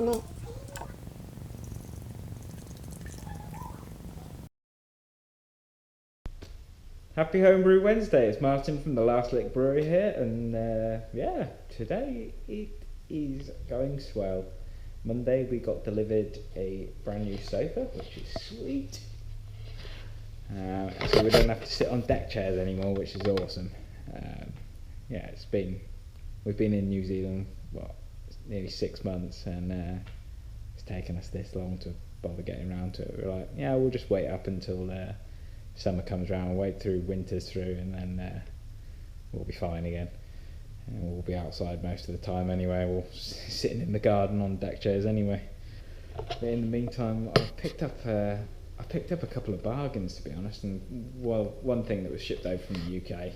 isn't it? Happy Homebrew Wednesday, it's Martin from the Last Lick Brewery here, and yeah, today it is going swell. Monday we got delivered a brand new sofa, which is sweet. So we don't have to sit on deck chairs anymore, which is awesome. Yeah, we've been in New Zealand, nearly 6 months, and it's taken us this long to bother getting around to it. We're like, yeah, we'll just wait up until summer comes around, wait through winter's through, and then we'll be fine again. And we'll be outside most of the time anyway. We'll sitting in the garden on deck chairs anyway. But in the meantime, I picked up a couple of bargains, to be honest. And well, one thing that was shipped over from the UK.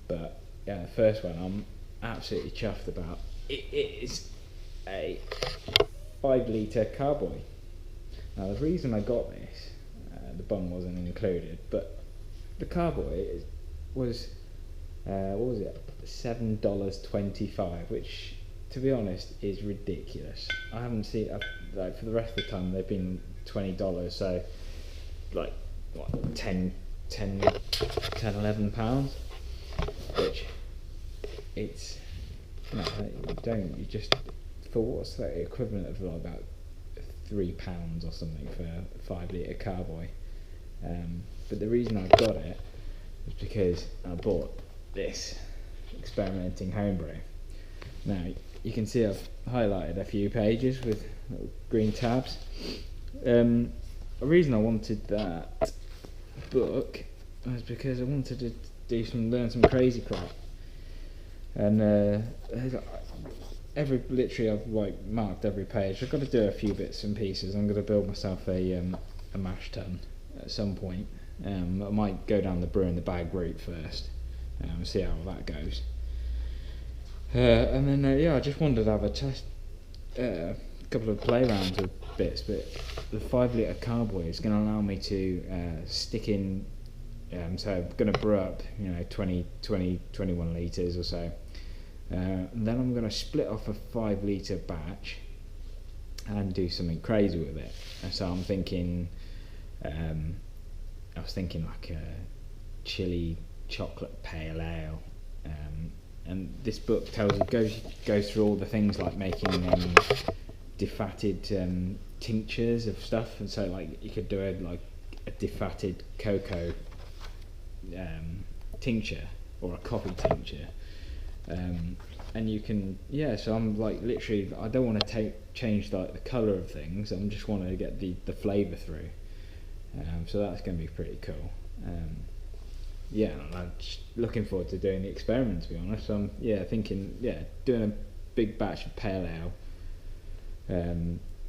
But yeah, the first one I'm absolutely chuffed about. It is a 5-litre carboy. Now the reason I got this, the bung wasn't included, but the carboy was what was it, $7.25, which to be honest is ridiculous. I haven't seen like for the rest of the time they've been $20, so like what, 10 11 pounds, which it's no, you just, for what's the equivalent of like about £3 or something for a 5-litre carboy. But the reason I got it was because I bought this experimenting homebrew. Now you can see I've highlighted a few pages with little green tabs. The reason I wanted that book was because I wanted to learn some crazy crap, and literally I've like marked every page. I've got to do a few bits and pieces. I'm going to build myself a mash tun at some point. I might go down the brew in the bag route first, see how that goes. And then yeah, I just wanted to have a test, a couple of play rounds with bits. But the 5-litre carboy is going to allow me to stick in. So I'm going to brew up, 21 litres or so. And then I'm going to split off a 5-litre batch and do something crazy with it. And so I'm thinking, I was thinking like a chili chocolate pale ale. And this book goes through all the things like making defatted tinctures of stuff. And so like you could do a defatted cocoa tincture or a coffee tincture. And you can, so I'm like literally, I don't want to change like the colour of things. I just want to get the flavour through. So that's going to be pretty cool. I'm just looking forward to doing the experiment, to be honest. So I'm thinking doing a big batch of pale ale,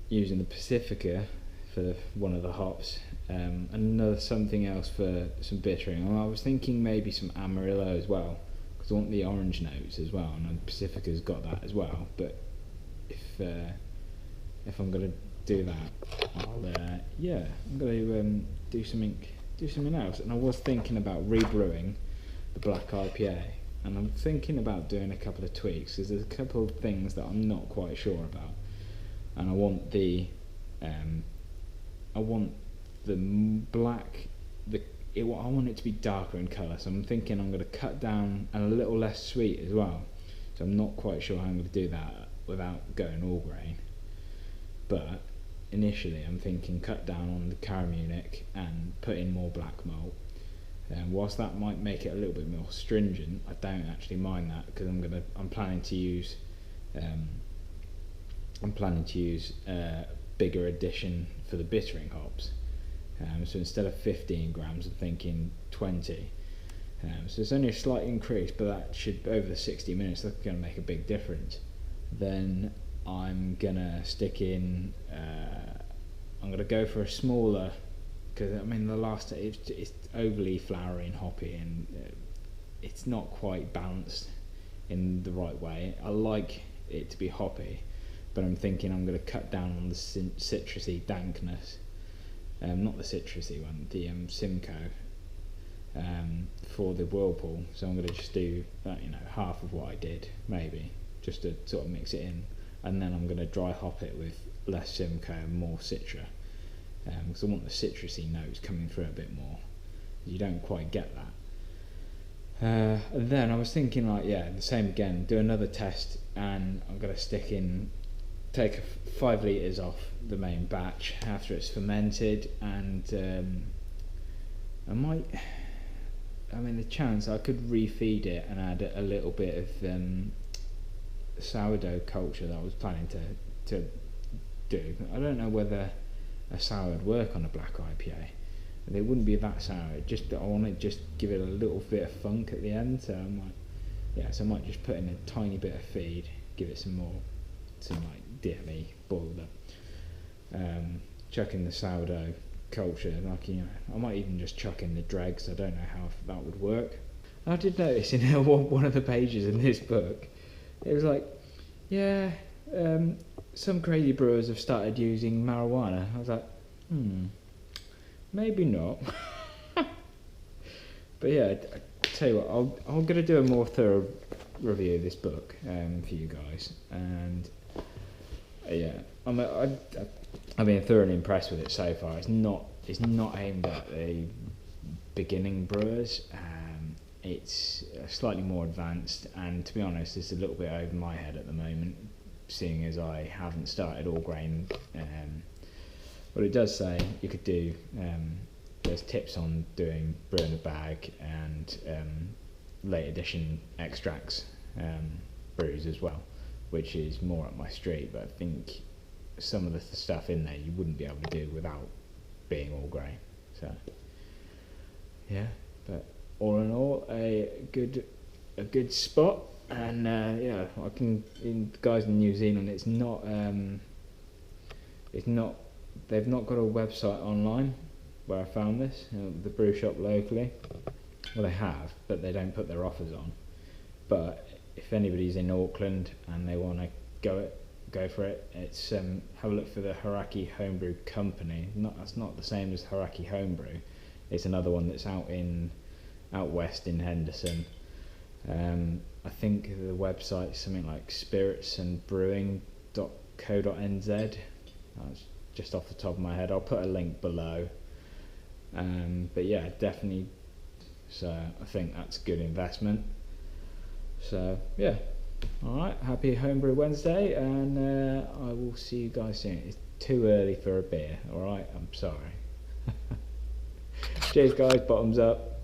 using the Pacifica for one of the hops, and something else for some bittering. I was thinking maybe some Amarillo as well, because I want the orange notes as well, and Pacifica's got that as well. But if I'm gonna do that, I'm gonna do something else. And I was thinking about rebrewing the black IPA, and I'm thinking about doing a couple of tweaks, because there's a couple of things that I'm not quite sure about, and I want the black, I want it to be darker in colour, so I'm thinking I'm going to cut down and a little less sweet as well. So I'm not quite sure how I'm going to do that without going all grain. But initially I'm thinking cut down on the Caramunic and put in more black malt. Whilst that might make it a little bit more stringent, I don't actually mind that, because I'm planning to use a bigger addition for the bittering hops. So instead of 15 grams, I'm thinking 20. So it's only a slight increase, but that should, over the 60 minutes, that's going to make a big difference. Then I'm going to stick in, I'm going to go for a smaller, because the last, it's overly flowery and hoppy, and it's not quite balanced in the right way. I like it to be hoppy, but I'm thinking I'm going to cut down on the citrusy dankness. Not the citrusy one, the Simcoe, for the Whirlpool. So I'm going to just do half of what I did, maybe, just to sort of mix it in and then I'm going to dry hop it with less Simcoe and more Citra, because I want the citrusy notes coming through a bit more. You don't quite get that. And then I was thinking, like, the same again, do another test, and I'm going to take 5 litres off the main batch after it's fermented, and the chance I could refeed it and add a little bit of sourdough culture that I was planning to do. I don't know whether a sour would work on a black IPA. It wouldn't be that sour. I want to just give it a little bit of funk at the end. So I might just put in a tiny bit of feed, give it some like DME boiled up. Chuck in the sourdough culture, I might even just chuck in the dregs. I don't know how that would work. I did notice in one of the pages in this book, it was like, some crazy brewers have started using marijuana. I was like, maybe not. But I tell you what, I'm going to do a more thorough review of this book for you guys, and I've been thoroughly impressed with it so far. It's not aimed at the beginning brewers. It's slightly more advanced, and to be honest, it's a little bit over my head at the moment, seeing as I haven't started all grain. But it does say you could do. There's tips on doing brew in a bag and late edition extracts brews as well, which is more up my street. But I think some of the stuff in there you wouldn't be able to do without being all grain. So but all in all, a good spot. And I can, in guys in New Zealand, it's not they've not got a website online where I found this, the brew shop locally. Well, they have, but they don't put their offers on. But if anybody's in Auckland and they want to go for it, it's have a look for the Haraki Homebrew Company. That's not the same as Haraki Homebrew. It's another one that's out west in Henderson. I think the website's something like spiritsandbrewing.co.nz. That's just off the top of my head. I'll put a link below. But definitely. So I think that's a good investment. So alright, happy Homebrew Wednesday, and I will see you guys soon. It's too early for a beer, alright? I'm sorry. Cheers guys, bottoms up.